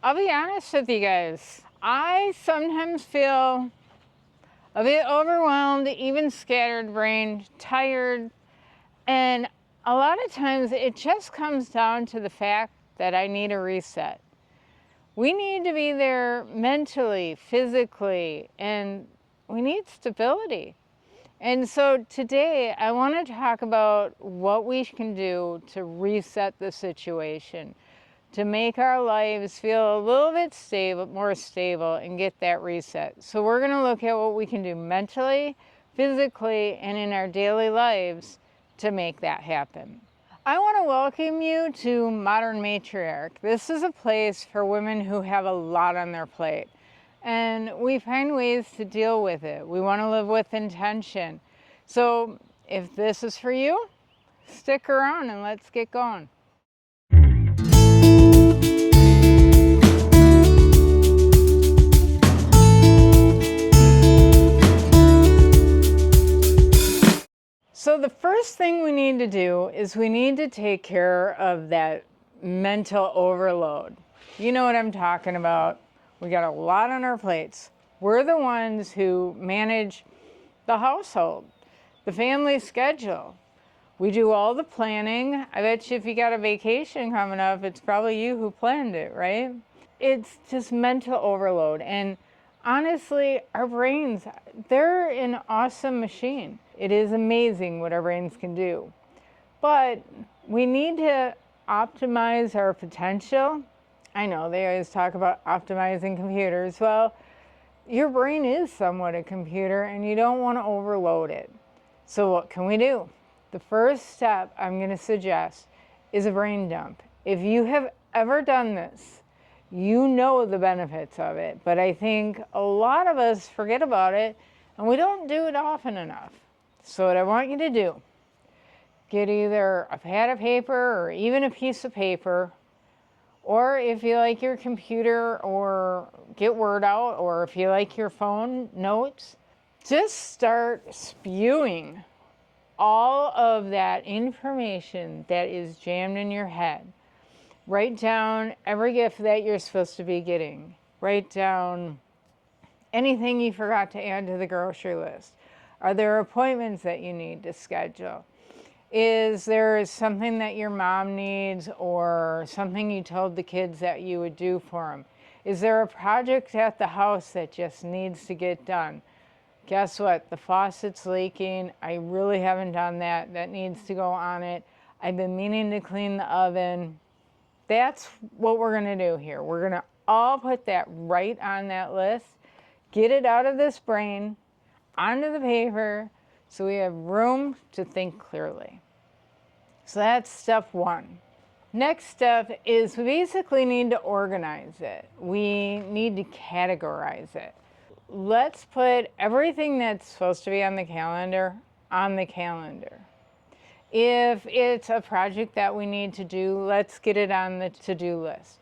I'll be honest with you guys. I sometimes feel a bit overwhelmed, even scatterbrained, tired, and a lot of times it just comes down to the fact that I need a reset. We need to be there mentally, physically, and we need stability. And so today I want to talk about what we can do to reset the situation, to make our lives feel a little bit more stable and get that reset. So we're going to look at what we can do mentally, physically, and in our daily lives to make that happen. I want to welcome you to Modern Matriarch. This is a place for women who have a lot on their plate, and we find ways to deal with it. We want to live with intention. So if this is for you, stick around and let's get going. So the first thing we need to do is we need to take care of that mental overload. You know what I'm talking about. We got a lot on our plates. We're the ones who manage the household, the family schedule. We do all the planning. I bet you if you got a vacation coming up, it's probably you who planned it, right? It's just mental overload. And honestly, our brains, they're an awesome machine. It is amazing what our brains can do. But we need to optimize our potential. I know they always talk about optimizing computers. Well, your brain is somewhat a computer and you don't want to overload it. So what can we do? The first step I'm going to suggest is a brain dump. If you have ever done this, you know the benefits of it, but I think a lot of us forget about it and we don't do it often enough. So what I want you to do, get either a pad of paper or even a piece of paper, or if you like your computer, or get Word out, or if you like your phone notes, just start spewing all of that information that is jammed in your head. Write down every gift that you're supposed to be getting. Write down anything you forgot to add to the grocery list. Are there appointments that you need to schedule? Is there something that your mom needs or something you told the kids that you would do for them? Is there a project at the house that just needs to get done? Guess what? The faucet's leaking. I really haven't done that. That needs to go on it. I've been meaning to clean the oven. That's what we're going to do here. We're going to all put that right on that list. Get it out of this brain, onto the paper, so we have room to think clearly. So that's step one. Next step is we basically need to organize it. We need to categorize it. Let's put everything that's supposed to be on the calendar on the calendar. If it's a project that we need to do, let's get it on the to-do list.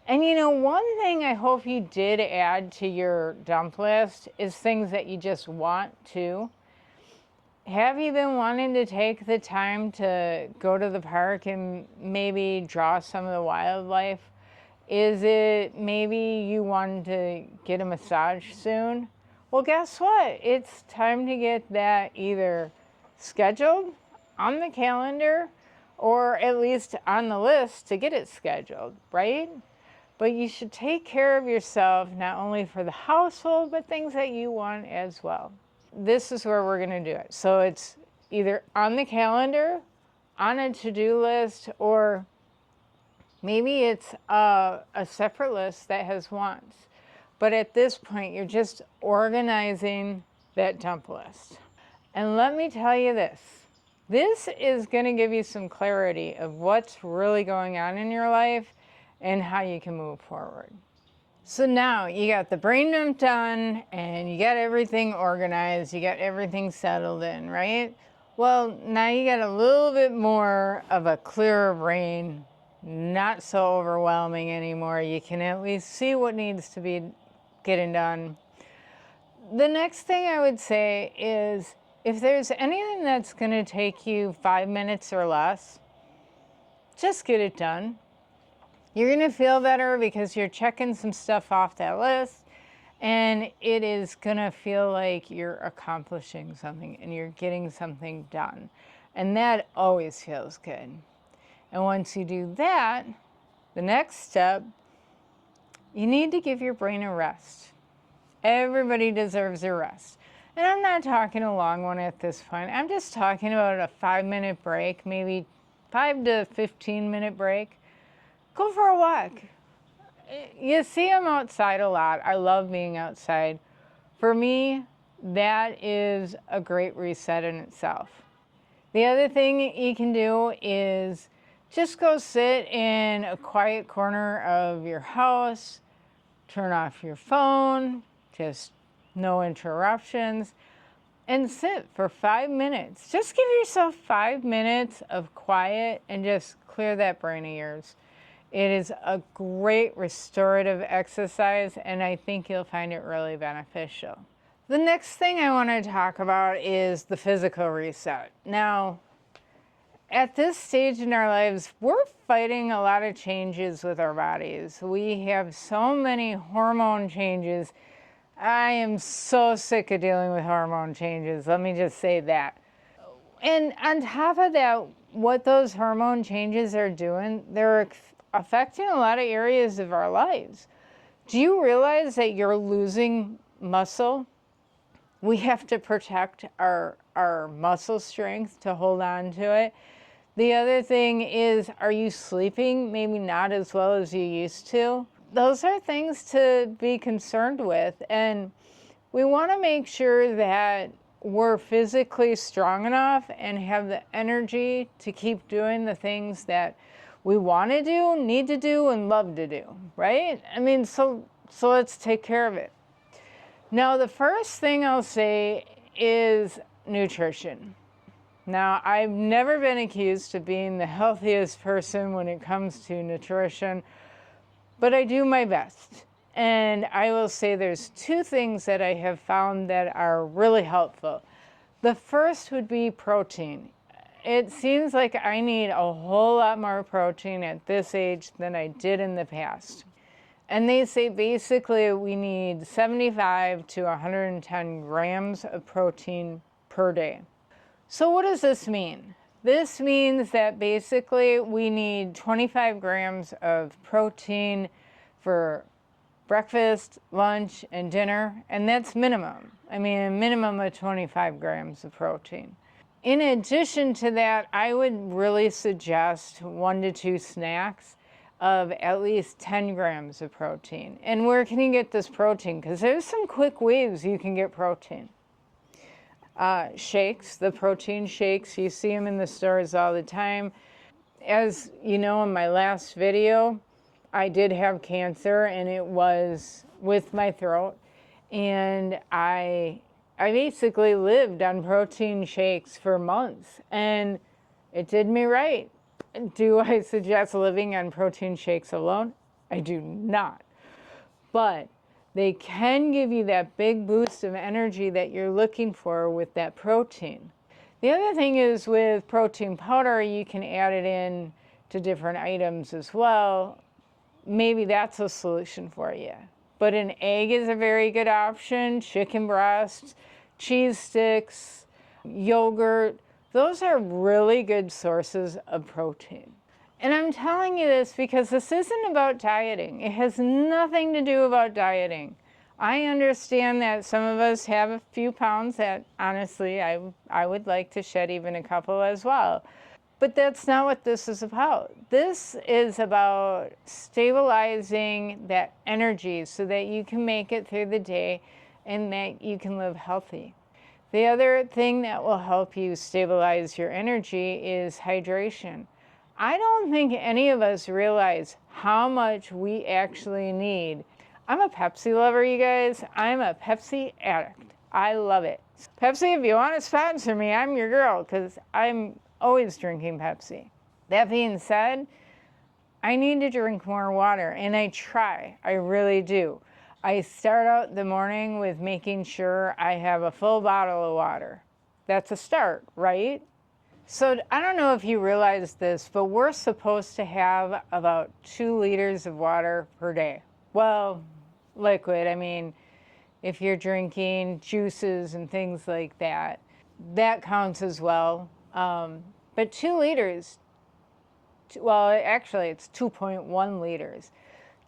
And you know, one thing I hope you did add to your dump list is things that you just want to. Have you been wanting to take the time to go to the park and maybe draw some of the wildlife? Is it maybe you want to get a massage soon? Well, guess what? It's time to get that either scheduled on the calendar or at least on the list to get it scheduled, right? But you should take care of yourself, not only for the household, but things that you want as well. This is where we're going to do it. So it's either on the calendar, on a to-do list, or maybe it's a separate list that has wants. But at this point, you're just organizing that dump list. And let me tell you this. This is going to give you some clarity of what's really going on in your life and how you can move forward. So now you got the brain dump done and you got everything organized, you got everything settled in, right? Well, now you got a little bit more of a clearer brain, not so overwhelming anymore. You can at least see what needs to be getting done. The next thing I would say is if there's anything that's going to take you 5 minutes or less, just get it done. You're gonna feel better because you're checking some stuff off that list, and it is gonna feel like you're accomplishing something and you're getting something done. And that always feels good. And once you do that, the next step, you need to give your brain a rest. Everybody deserves a rest. And I'm not talking a long one at this point. I'm just talking about a 5-minute break, maybe 5 to 15-minute break. Go for a walk. You see, I'm outside a lot. I love being outside. For me, that is a great reset in itself. The other thing you can do is just go sit in a quiet corner of your house, turn off your phone, just no interruptions, and sit for 5 minutes. Just give yourself 5 minutes of quiet and just clear that brain of yours. It is a great restorative exercise, and I think you'll find it really beneficial. The next thing I want to talk about is the physical reset. Now, at this stage in our lives, we're fighting a lot of changes with our bodies. We have so many hormone changes. I am so sick of dealing with hormone changes. Let me just say that. And on top of that, what those hormone changes are doing, they're affecting a lot of areas of our lives. Do you realize that you're losing muscle? We have to protect our muscle strength to hold on to it. The other thing is, are you sleeping maybe not as well as you used to? Those are things to be concerned with, and we want to make sure that we're physically strong enough and have the energy to keep doing the things that we want to do, need to do, and love to do, right? I mean, so let's take care of it. Now, the first thing I'll say is nutrition. Now, I've never been accused of being the healthiest person when it comes to nutrition, but I do my best. And I will say there's 2 things that I have found that are really helpful. The first would be protein. It seems like I need a whole lot more protein at this age than I did in the past. And they say basically we need 75 to 110 grams of protein per day. So what does this mean? This means that basically we need 25 grams of protein for breakfast, lunch, and dinner, and that's minimum. I mean, a minimum of 25 grams of protein. In addition to that, I would really suggest 1 to 2 snacks of at least 10 grams of protein. And where can you get this protein? Because there's some quick ways you can get protein. Shakes, the protein shakes, you see them in the stores all the time. As you know, in my last video, I did have cancer, and it was with my throat. And I basically lived on protein shakes for months, and it did me right. Do I suggest living on protein shakes alone? I do not. But they can give you that big boost of energy that you're looking for with that protein. The other thing is with protein powder, you can add it in to different items as well. Maybe that's a solution for you. But an egg is a very good option, chicken breast, cheese sticks, yogurt. Those are really good sources of protein. And I'm telling you this because this isn't about dieting. It has nothing to do about dieting. I understand that some of us have a few pounds that honestly I would like to shed even a couple as well. But that's not what this is about. This is about stabilizing that energy so that you can make it through the day and that you can live healthy. The other thing that will help you stabilize your energy is hydration. I don't think any of us realize how much we actually need. I'm a Pepsi lover, you guys. I'm a Pepsi addict. I love it. Pepsi, if you want to sponsor me, I'm your girl because I'm always drinking Pepsi. That being said, I need to drink more water, and I try. I really do. I start out the morning with making sure I have a full bottle of water. That's a start, right? So I don't know if you realize this, but we're supposed to have about 2 liters of water per day. Well, liquid. I mean, if you're drinking juices and things like that, that counts as well. But 2 liters, well, actually, it's 2.1 liters.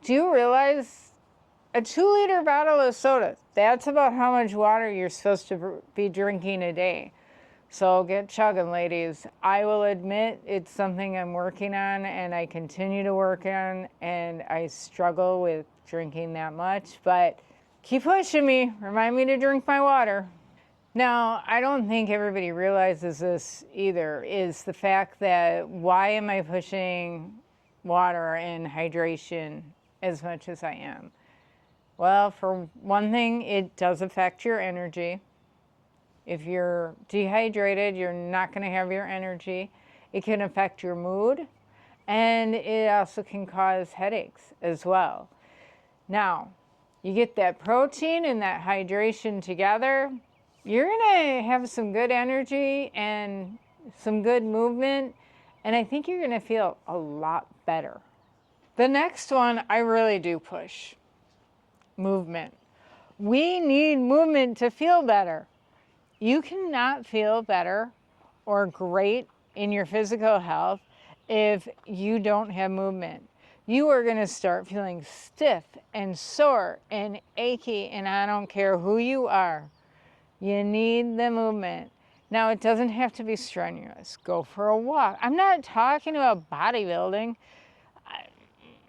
Do you realize a 2-liter bottle of soda, that's about how much water you're supposed to be drinking a day? So get chugging, ladies. I will admit it's something I'm working on and I continue to work on, and I struggle with drinking that much, but keep pushing me. Remind me to drink my water. Now, I don't think everybody realizes this either, is the fact that why am I pushing water and hydration as much as I am? Well, for one thing, it does affect your energy. If you're dehydrated, you're not going to have your energy. It can affect your mood, and it also can cause headaches as well. Now, you get that protein and that hydration together, you're going to have some good energy and some good movement, and I think you're going to feel a lot better. The next one I really do push: movement. We need movement to feel better. You cannot feel better or great in your physical health if you don't have movement. You are going to start feeling stiff and sore and achy, and I don't care who you are. You need the movement. Now, it doesn't have to be strenuous. Go for a walk. I'm not talking about bodybuilding.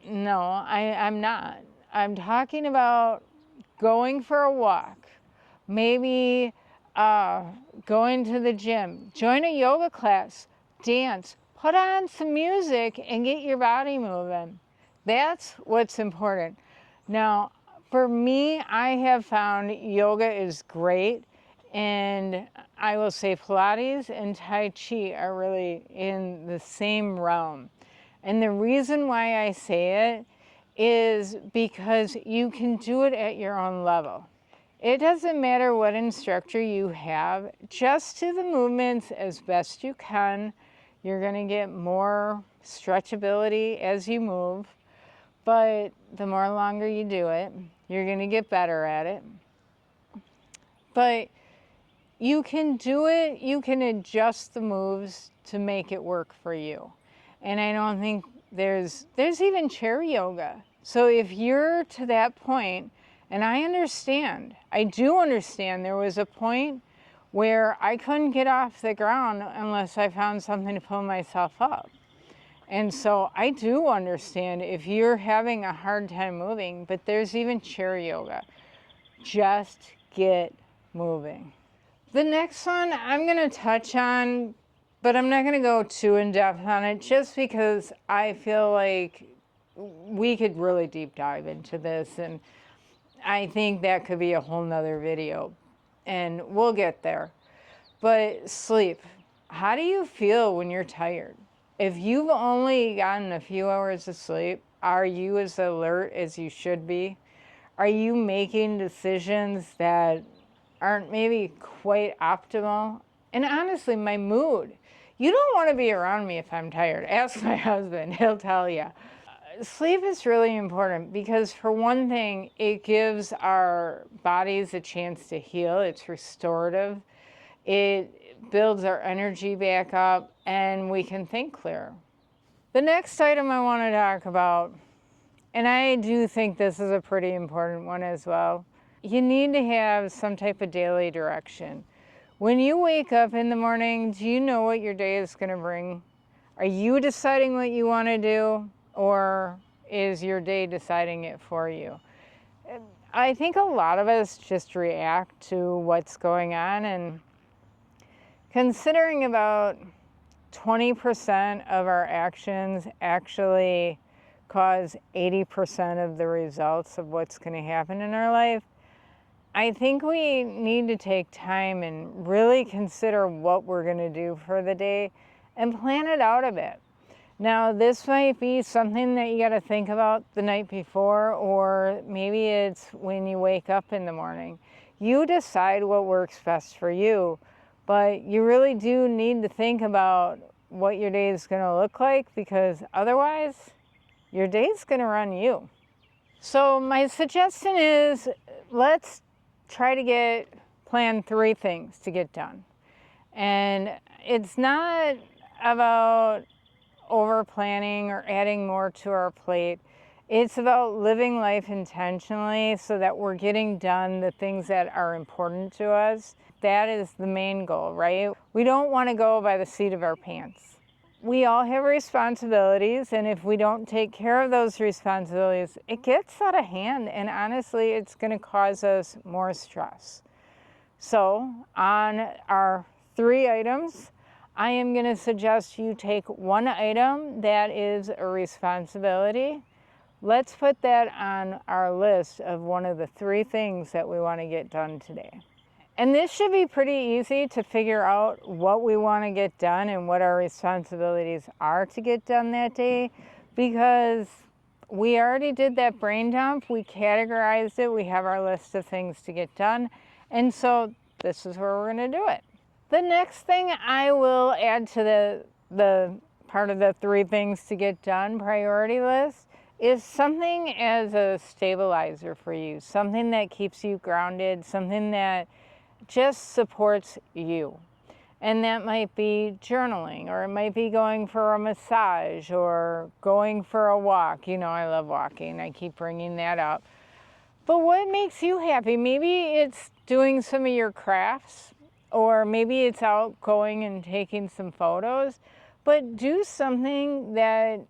I'm not. I'm talking about going for a walk. Maybe going to the gym, join a yoga class, dance, put on some music and get your body moving. That's what's important. Now, for me, I have found yoga is great, and I will say Pilates and Tai Chi are really in the same realm. And the reason why I say it is because you can do it at your own level. It doesn't matter what instructor you have, just do the movements as best you can. You're going to get more stretchability as you move, but the more longer you do it, you're going to get better at it. But you can do it, you can adjust the moves to make it work for you. And I don't think there's even chair yoga. So if you're to that point, and I do understand there was a point where I couldn't get off the ground unless I found something to pull myself up. And so I do understand if you're having a hard time moving, but there's even chair yoga. Just get moving. The next one I'm going to touch on, but I'm not going to go too in depth on it just because I feel like we could really deep dive into this, and I think that could be a whole nother video, and we'll get there. But sleep. How do you feel when you're tired? If you've only gotten a few hours of sleep, are you as alert as you should be? Are you making decisions that aren't maybe quite optimal? And honestly, my mood. You don't want to be around me if I'm tired. Ask my husband, he'll tell you. Sleep is really important because, for one thing, it gives our bodies a chance to heal. It's restorative. It builds our energy back up, and we can think clearer. The next item I want to talk about, and I do think this is a pretty important one as well, you need to have some type of daily direction. When you wake up in the morning, do you know what your day is going to bring? Are you deciding what you want to do, or is your day deciding it for you? I think a lot of us just react to what's going on, and considering about 20% of our actions actually cause 80% of the results of what's going to happen in our life, I think we need to take time and really consider what we're going to do for the day and plan it out a bit. Now, this might be something that you got to think about the night before, or maybe it's when you wake up in the morning. You decide what works best for you, But you really do need to think about what your day is going to look like, because otherwise your day is going to run you. So my suggestion is, let's try to plan 3 things to get done. And it's not about over planning or adding more to our plate. It's about living life intentionally so that we're getting done the things that are important to us. That is the main goal, right? We don't want to go by the seat of our pants. We all have responsibilities, and if we don't take care of those responsibilities, it gets out of hand, and honestly, it's going to cause us more stress. So on our 3 items, I am going to suggest you take 1 item that is a responsibility. Let's put that on our list of one of the 3 things that we want to get done today. And this should be pretty easy to figure out what we want to get done and what our responsibilities are to get done that day, because we already did that brain dump. We categorized it. We have our list of things to get done. And so this is where we're going to do it. The next thing I will add to the part of the 3 things to get done priority list is something as a stabilizer for you, something that keeps you grounded, something that just supports you. And that might be journaling, or it might be going for a massage, or going for a walk. You know, I love walking. I keep bringing that up. But what makes you happy? Maybe it's doing some of your crafts, or maybe it's out going and taking some photos. But do something that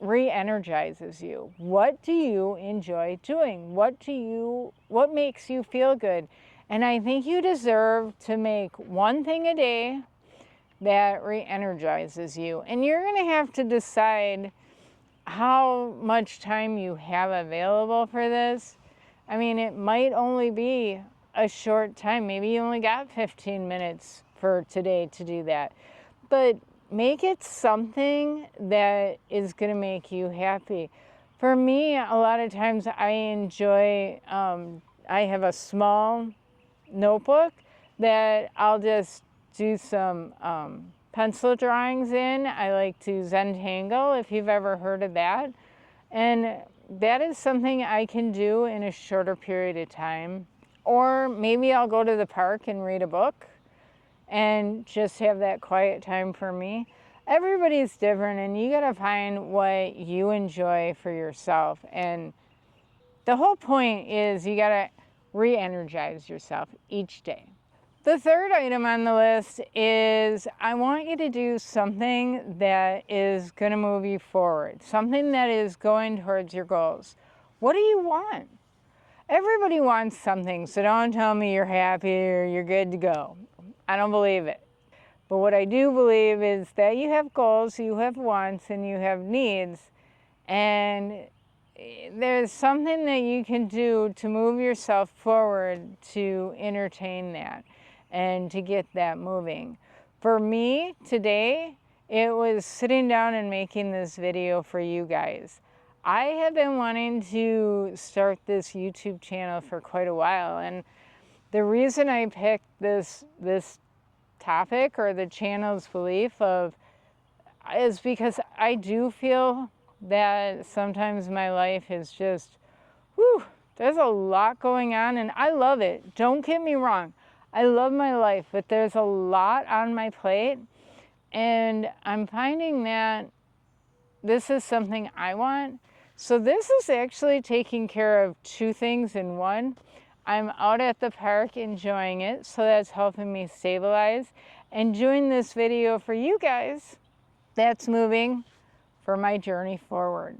re-energizes you. What do you enjoy doing? What makes you feel good? And I think you deserve to make 1 thing a day that re-energizes you. And you're going to have to decide how much time you have available for this. I mean, it might only be a short time. Maybe you only got 15 minutes for today to do that. But make it something that is going to make you happy. For me, a lot of times I enjoy, I have a small notebook that I'll just do some pencil drawings in. I like to Zentangle, if you've ever heard of that. And that is something I can do in a shorter period of time. Or maybe I'll go to the park and read a book and just have that quiet time for me. Everybody's different, and you gotta find what you enjoy for yourself. And the whole point is you gotta re-energize yourself each day. The 3rd item on the list is I want you to do something that is going to move you forward, something that is going towards your goals. What do you want? Everybody wants something, so don't tell me you're happy or you're good to go. I don't believe it. But what I do believe is that you have goals, you have wants, and you have needs, and there's something that you can do to move yourself forward to entertain that and to get that moving. For me today, it was sitting down and making this video for you guys. I have been wanting to start this YouTube channel for quite a while, and the reason I picked this topic, or the channel's belief is because I do feel that sometimes my life is just, there's a lot going on, and I love it. Don't get me wrong. I love my life, but there's a lot on my plate, and I'm finding that this is something I want. So this is actually taking care of 2 things in one. I'm out at the park enjoying it, so that's helping me stabilize, and doing this video for you guys, that's moving for my journey forward.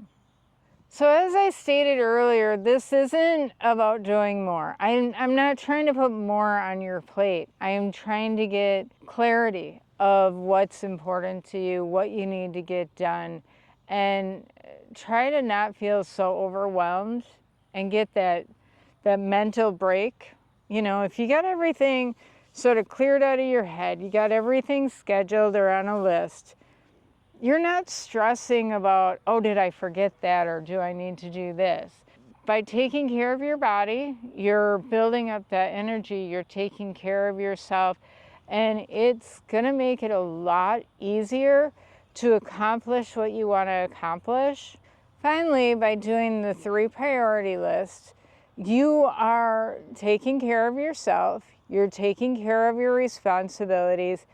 So as I stated earlier, this isn't about doing more. I'm not trying to put more on your plate. I am trying to get clarity of what's important to you, what you need to get done, and try to not feel so overwhelmed and get that mental break. You know, if you got everything sort of cleared out of your head, you got everything scheduled or on a list, you're not stressing about, oh, did I forget that, or do I need to do this? By taking care of your body, you're building up that energy, you're taking care of yourself, and it's gonna make it a lot easier to accomplish what you want to accomplish. Finally, by doing the 3 priority list, you are taking care of yourself, you're taking care of your responsibilities,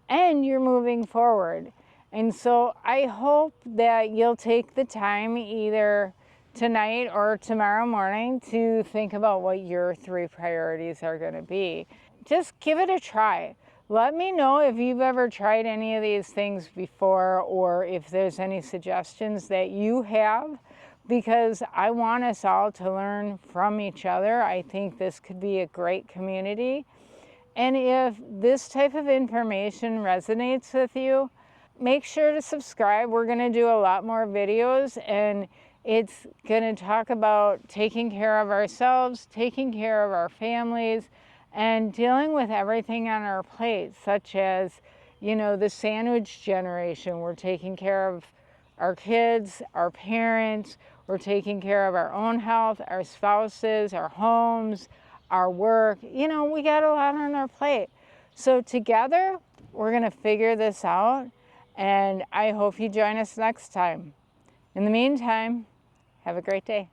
and you're moving forward. And so I hope that you'll take the time either tonight or tomorrow morning to think about what your 3 priorities are going to be. Just give it a try. Let me know if you've ever tried any of these things before, or if there's any suggestions that you have, because I want us all to learn from each other. I think this could be a great community. And if this type of information resonates with you, make sure to subscribe. We're going to do a lot more videos, and it's going to talk about taking care of ourselves, taking care of our families, and dealing with everything on our plate, such as, you know, the sandwich generation. We're taking care of our kids, our parents, we're taking care of our own health, our spouses, our homes, our work. You know, we got a lot on our plate. So together, we're gonna figure this out, and I hope you join us next time. In the meantime, have a great day.